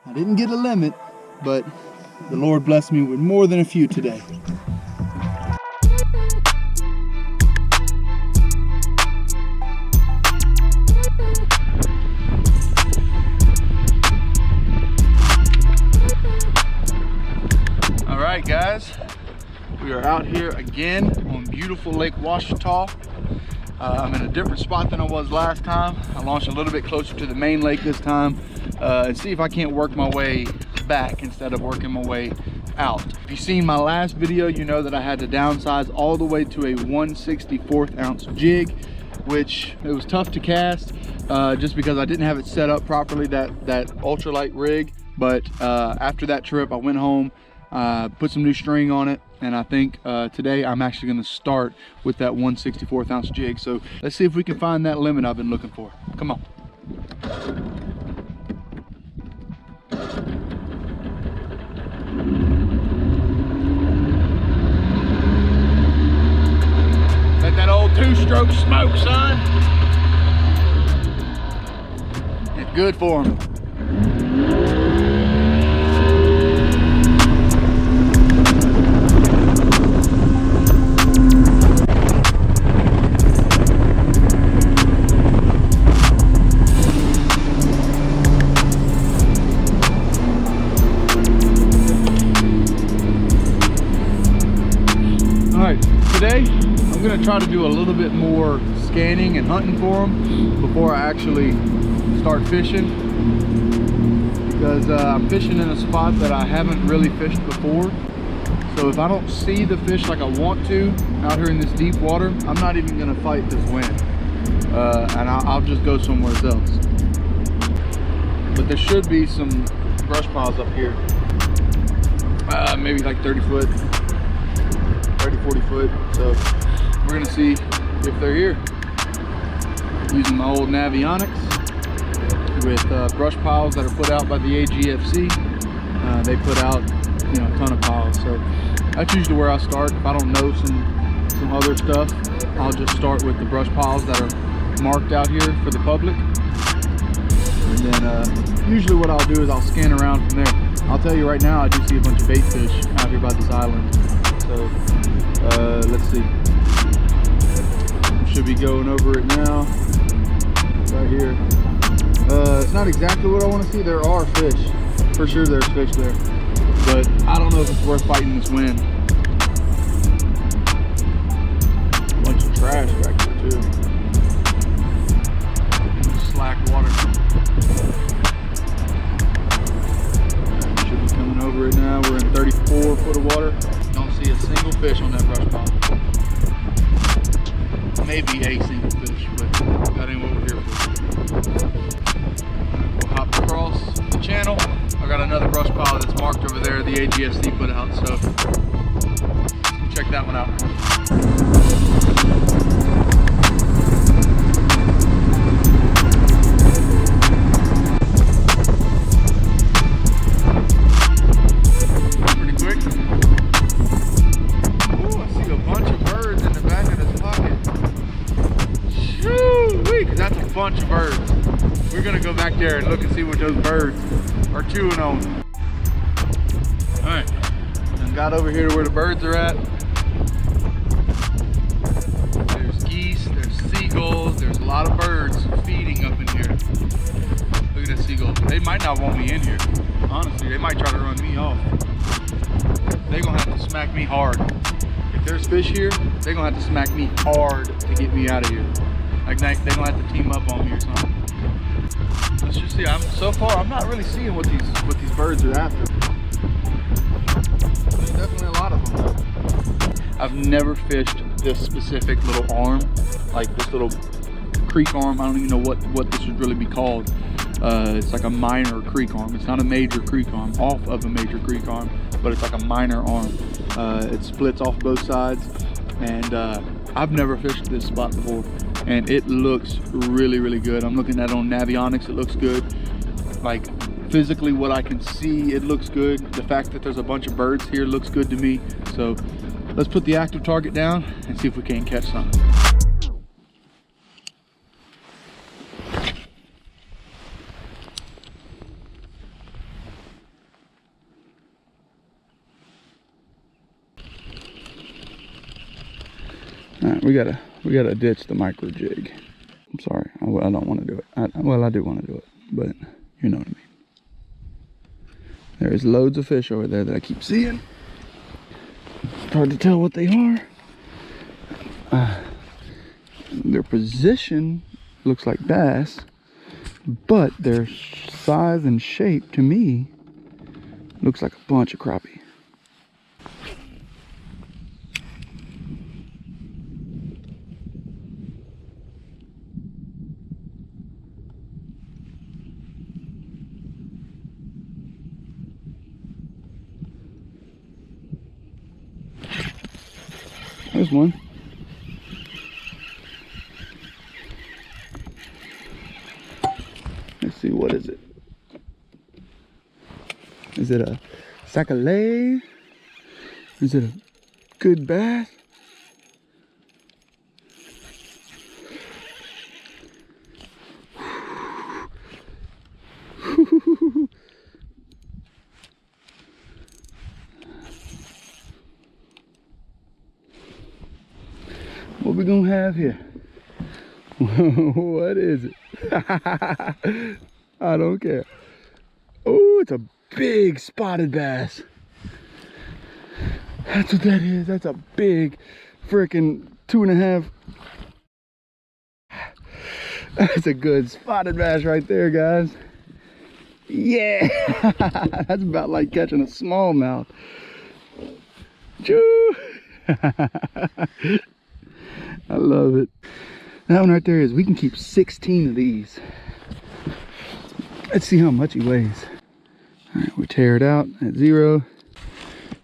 I didn't get a limit, but the Lord blessed me with more than a few today. All right, guys, we are out here again on beautiful Lake Ouachita. I'm in a different spot than I was last time. I launched a little bit closer to the main lake this time and see if I can't work my way back instead of working my way out. If you've seen my last video, you know that I had to downsize all the way to a 1/64 ounce jig, which it was tough to cast just because I didn't have it set up properly, that ultralight rig. But after that trip, I went home, put some new string on it, and I think today I'm actually going to start with that 1/64 ounce jig. So let's see if we can find that limit I've been looking for. Come on. Let that old two-stroke smoke, son. It's good for him. Today, I'm going to try to do a little bit more scanning and hunting for them before I actually start fishing, because I'm fishing in a spot that I haven't really fished before. So if I don't see the fish like I want to out here in this deep water, I'm not even going to fight this wind, and I'll just go somewhere else. But there should be some brush piles up here, maybe like 30 foot. 40 foot, so we're gonna see if they're here using my old Navionics with brush piles that are put out by the AGFC. They put out, you know, a ton of piles, so that's usually where I start. If I don't know some other stuff, I'll just start with the brush piles that are marked out here for the public, and then usually what I'll do is I'll scan around from there. I'll tell you right now, I do see a bunch of bait fish out here by this island. So let's see. Should be going over it now. Right here. It's not exactly what I want to see. There are fish. For sure there's fish there. But I don't know if it's worth fighting this wind. A bunch of trash back there too. Slack water. Should be coming over it now. We're in 34 foot of water. Don't see a single fish on that brush pile. Maybe a single fish, but that ain't what we're here for. We'll hop across the channel. I got another brush pile that's marked over there, the AGFC put out, so check that one out. Bunch of birds. We're gonna go back there and look and see what those birds are chewing on. All right, and got over here to where the birds are at. There's geese, there's seagulls, there's a lot of birds feeding up in here. Look at that seagull. They might not want me in here. Honestly, they might try to run me off. They're gonna have to smack me hard. If there's fish here, they're gonna have to smack me hard to get me out of here. Like they're gonna have to team up on me or something. Let's just see. So far I'm not really seeing what these birds are after. There's definitely a lot of them though. I've never fished this specific little arm, like this little creek arm. I don't even know what this would really be called. It's like a minor creek arm. It's not a major creek arm, off of a major creek arm, but it's like a minor arm. It splits off both sides, and I've never fished this spot before, and it looks really, really good. I'm looking at it on Navionics. It looks good. Like physically, what I can see, it looks good. The fact that there's a bunch of birds here looks good to me. So let's put the active target down and see if we can't catch some. All right, we gotta ditch the micro jig. I'm sorry, I don't want to do it. Well, I do want to do it, but you know what I mean. There's loads of fish over there that I keep seeing. It's hard to tell what they are. Their position looks like bass, but their size and shape to me looks like a bunch of crappie. There's one. Let's see, what is it? Is it a sac-a-lait? Is it a good bass? What we gonna have here? What is it? I don't care. Oh, it's a big spotted bass. That's what that is. That's a big freaking 2.5. That's a good spotted bass right there, guys. Yeah. That's about like catching a smallmouth. Choo. I love it. That one right there is, we can keep 16 of these. Let's see how much he weighs. All right, we tear it out at 0,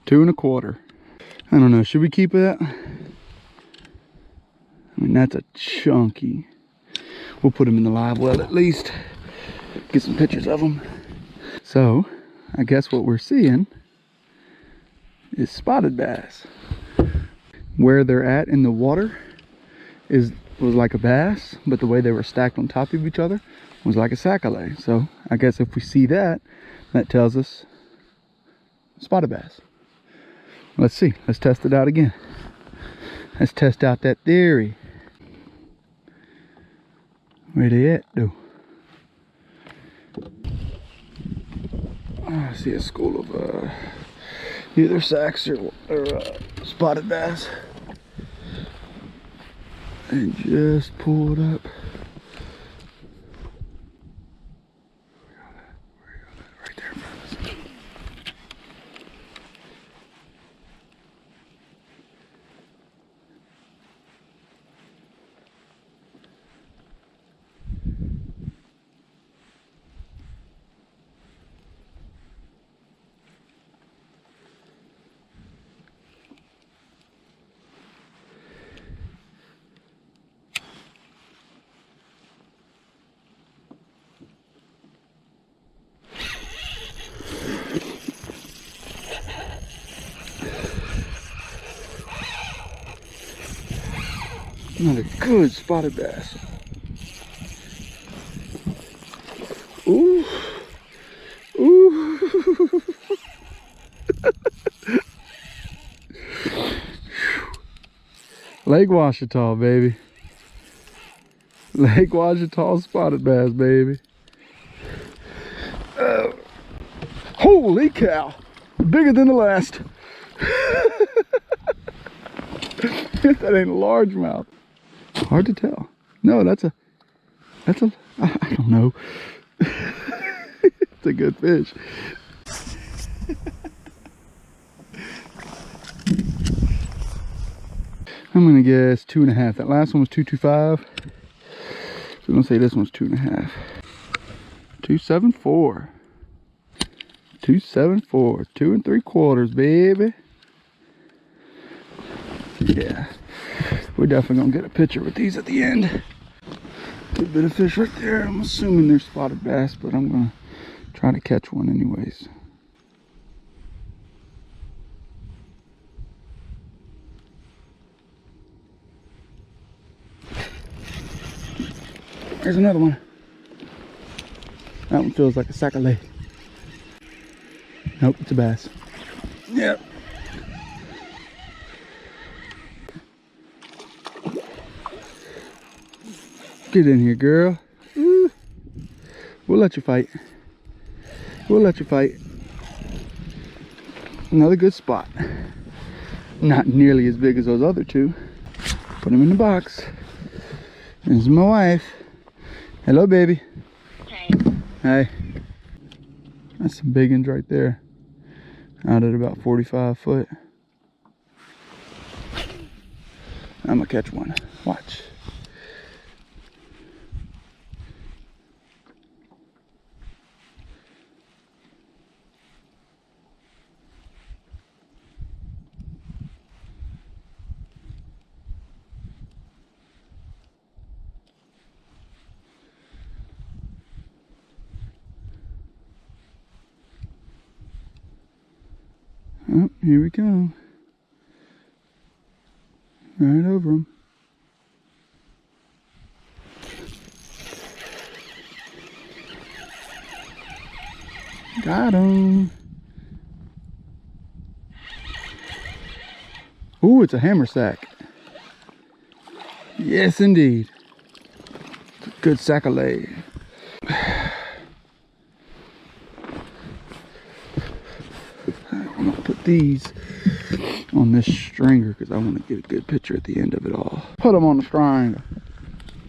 2 1/4. I don't know, should we keep that? I mean, that's a chunky. We'll put him in the live well at least. Get some pictures of him. So, I guess what we're seeing is spotted bass. Where they're at in the water was like a bass, but the way they were stacked on top of each other was like a sac-a-lait. So I guess if we see that, that tells us spotted bass. Let's see, let's test it out again. Let's test out that theory. Where they at though? I see a school of either sacks or spotted bass. And just pulled up. Right there in front of us. Another good spotted bass. Ooh. Ooh. Lake Ouachita, baby. Lake Ouachita spotted bass, baby. Holy cow. Bigger than the last. That ain't a largemouth. Hard to tell. No, that's a, I don't know. It's a good fish. I'm gonna guess 2.5. That last one was 225. So I'm gonna say this one's 2.5. 274. 274. 2 3/4, baby. Yeah. We're definitely gonna get a picture with these at the end. Good bit of fish right there. I'm assuming they're spotted bass, but I'm gonna try to catch one anyways. There's another one. That one feels like a sac-a-lait. Nope, it's a bass. Yep. Get in here, girl. Ooh. We'll let you fight. We'll let you fight. Another good spot. Not nearly as big as those other two. Put them in the box. This is my wife. Hello, baby. Hey. Hey. That's some big ones right there. Out at about 45 foot. I'm gonna catch one. Watch. Oh, here we go. Right over them. Got him. Ooh, it's a hammer sack. Yes, indeed. It's a good sack of lay. I'm gonna put these on this stringer because I want to get a good picture at the end of it all. Put them on the stringer.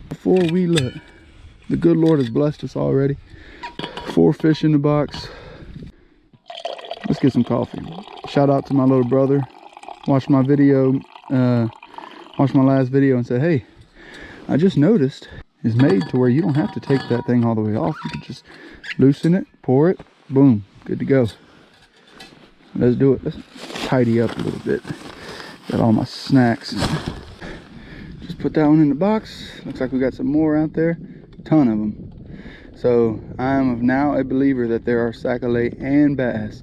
Before we look, the good Lord has blessed us already. 4 fish in the box. Let's get some coffee. Shout out to my little brother. Watched my video, watched my last video and said, hey, I just noticed it's made to where you don't have to take that thing all the way off. You can just loosen it, pour it, boom, good to go. Let's do it. Let's tidy up a little bit. Got all my snacks. Just put that one in the box. Looks like we got some more out there. Ton of them. So I am now a believer that there are sac-a-lait and bass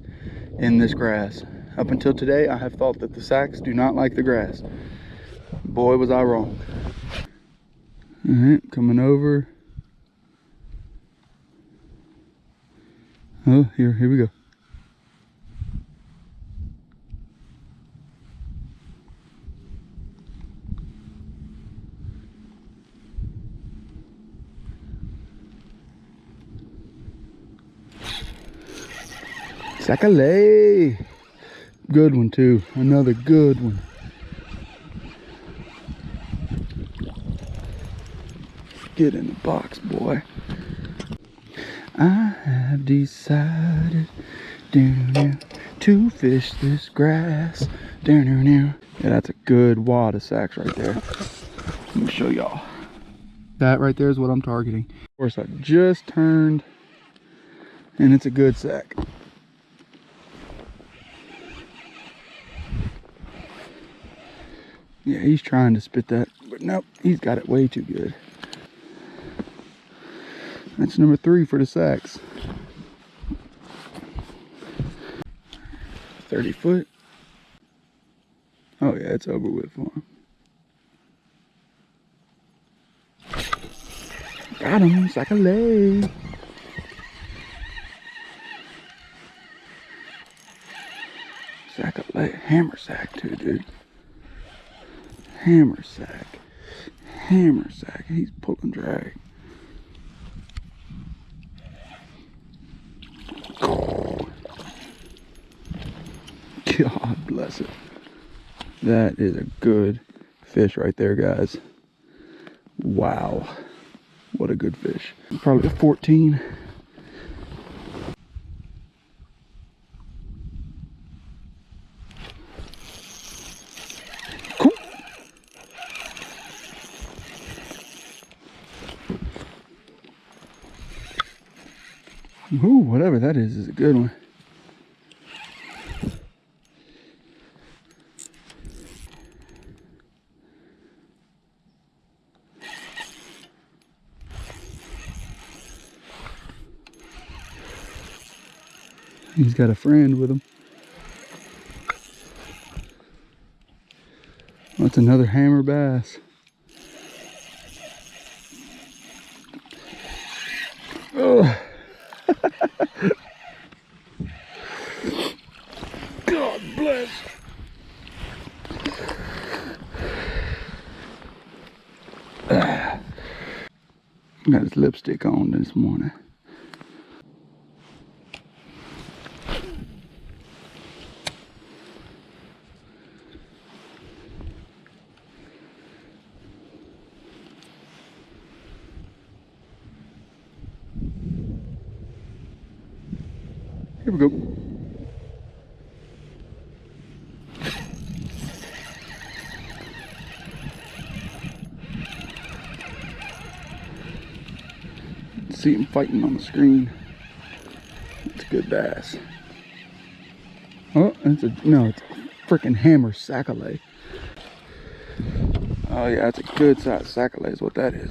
in this grass. Up until today, I have thought that the sacks do not like the grass. Boy, was I wrong. All right, coming over. Oh, here we go. Sac-a-lait. Good one too. Another good one. Get in the box, boy. I have decided to fish this grass. Yeah, that's a good wad of sacks right there. Let me show y'all. That right there is what I'm targeting. Of course, I just turned and it's a good sack. Yeah, he's trying to spit that, but nope, he's got it way too good. That's number 3 for the sacks. 30 foot. Oh yeah, it's over with for him. Got him, sac-a-lait. Sac-a-lait, hammer sack too, dude. Hammer sack. Hammer sack. He's pulling drag. God bless it. That is a good fish right there, guys. Wow. What a good fish. Probably a 14. Cool. Ooh, whatever that is a good one. He's got a friend with him. That's another hammer bass. Oh. God bless. Got his lipstick on this morning. Here we go. See him fighting on the screen. It's a good bass. Oh, it's a freaking hammer sac-a-lay. Oh yeah, it's a good size sac-a-lay is what that is.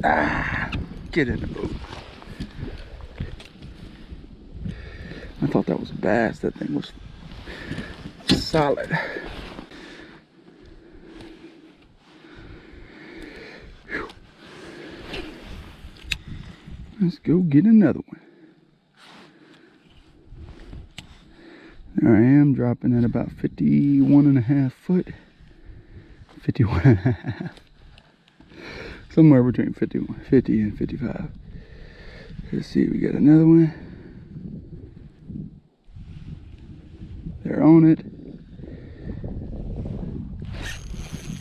Ah, get in the boat. I thought that was a bass. That thing was solid. Whew. Let's go get another one. There I am, dropping at about 51.5 foot. 51.5. Somewhere between 50 and 55. Let's see, we got another one. They're on it.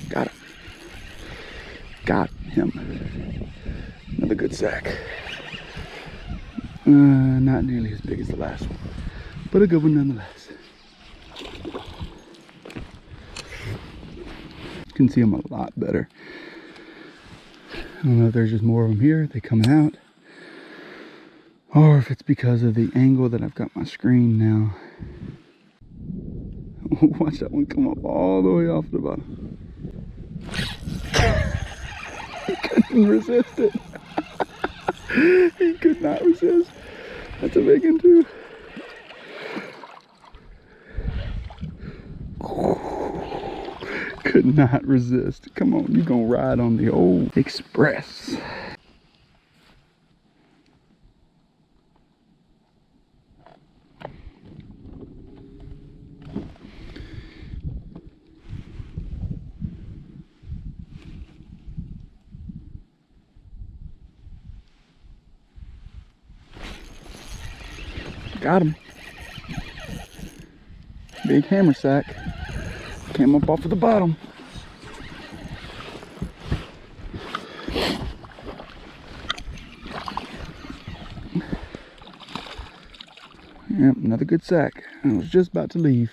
Got him. Got him. Another good sack. Not nearly as big as the last one, but a good one nonetheless. You can see them a lot better. I don't know if there's just more of them here, they coming out, or if it's because of the angle that I've got my screen now. Watch that one come up all the way off the bottom. He couldn't resist it. He could not resist. That's a big one too. Could not resist. Come on, you gonna ride on the old Express. Got him. Big hammer sack. Came up off of the bottom. Yep, another good sack. I was just about to leave.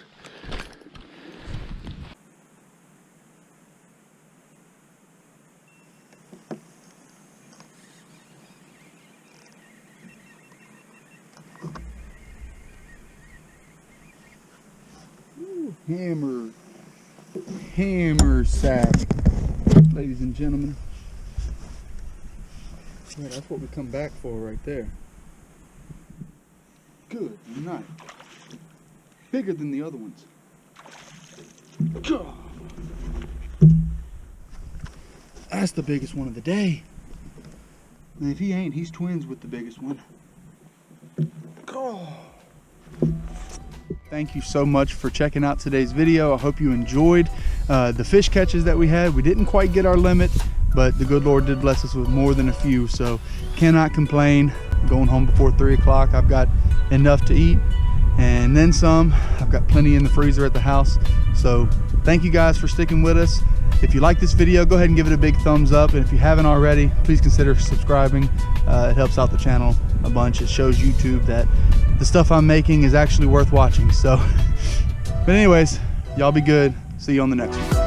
Hammer sack, ladies and gentlemen. Yeah, that's what we come back for right there. Good night. Bigger than the other ones. That's the biggest one of the day. And if he ain't, he's twins with the biggest one. Thank you so much for checking out today's video. I hope you enjoyed the fish catches that we had. We didn't quite get our limit, but the good Lord did bless us with more than a few, so cannot complain. I'm going home before 3 o'clock. I've got enough to eat and then some. I've got plenty in the freezer at the house. So thank you guys for sticking with us. If you like this video, go ahead and give it a big thumbs up. And if you haven't already, please consider subscribing. It helps out the channel a bunch. It shows YouTube that the stuff I'm making is actually worth watching. So, but anyways, y'all be good. See you on the next one.